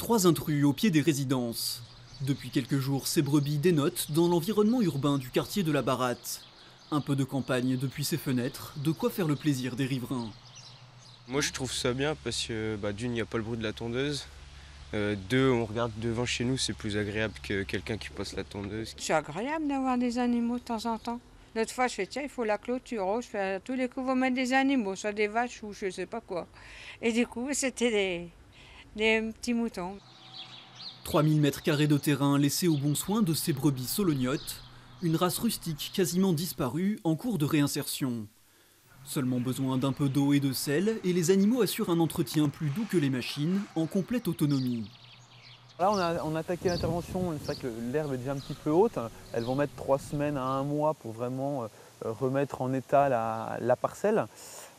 Trois intrus au pied des résidences. Depuis quelques jours, ces brebis dénotent dans l'environnement urbain du quartier de la Baratte. Un peu de campagne depuis ses fenêtres, de quoi faire le plaisir des riverains. Moi je trouve ça bien parce que d'une, il n'y a pas le bruit de la tondeuse. Deux, on regarde devant chez nous, c'est plus agréable que quelqu'un qui passe la tondeuse. C'est agréable d'avoir des animaux de temps en temps. L'autre fois, je fais, tiens, il faut la clôture. Oh, je fais, à tous les coups, vous mettre des animaux, soit des vaches ou je sais pas quoi. Et du coup, c'était des petits moutons. 3000 mètres carrés de terrain laissés au bon soin de ces brebis solognotes, une race rustique quasiment disparue en cours de réinsertion. Seulement besoin d'un peu d'eau et de sel, et les animaux assurent un entretien plus doux que les machines, en complète autonomie. Là, on a attaqué l'intervention, c'est vrai que l'herbe est déjà un petit peu haute. Elles vont mettre 3 semaines à 1 mois pour vraiment remettre en état la parcelle.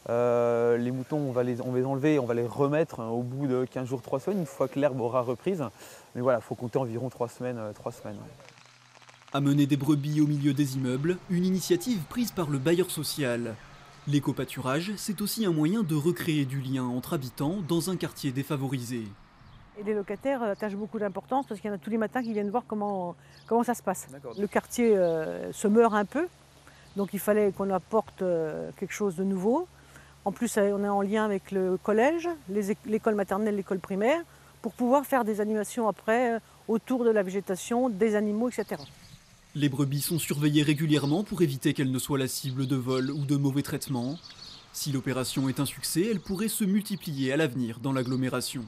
Les moutons, on va les enlever, on va les remettre au bout de 15 jours, 3 semaines, une fois que l'herbe aura reprise. Mais voilà, il faut compter environ 3 semaines. Amener des brebis au milieu des immeubles, une initiative prise par le bailleur social. L'éco-pâturage, c'est aussi un moyen de recréer du lien entre habitants dans un quartier défavorisé. Et les locataires attachent beaucoup d'importance parce qu'il y en a tous les matins qui viennent voir comment ça se passe. Le quartier se meurt un peu, donc il fallait qu'on apporte quelque chose de nouveau. En plus, on est en lien avec le collège, l'école maternelle, l'école primaire, pour pouvoir faire des animations après autour de la végétation, des animaux, etc. Les brebis sont surveillées régulièrement pour éviter qu'elles ne soient la cible de vols ou de mauvais traitements. Si l'opération est un succès, elle pourrait se multiplier à l'avenir dans l'agglomération.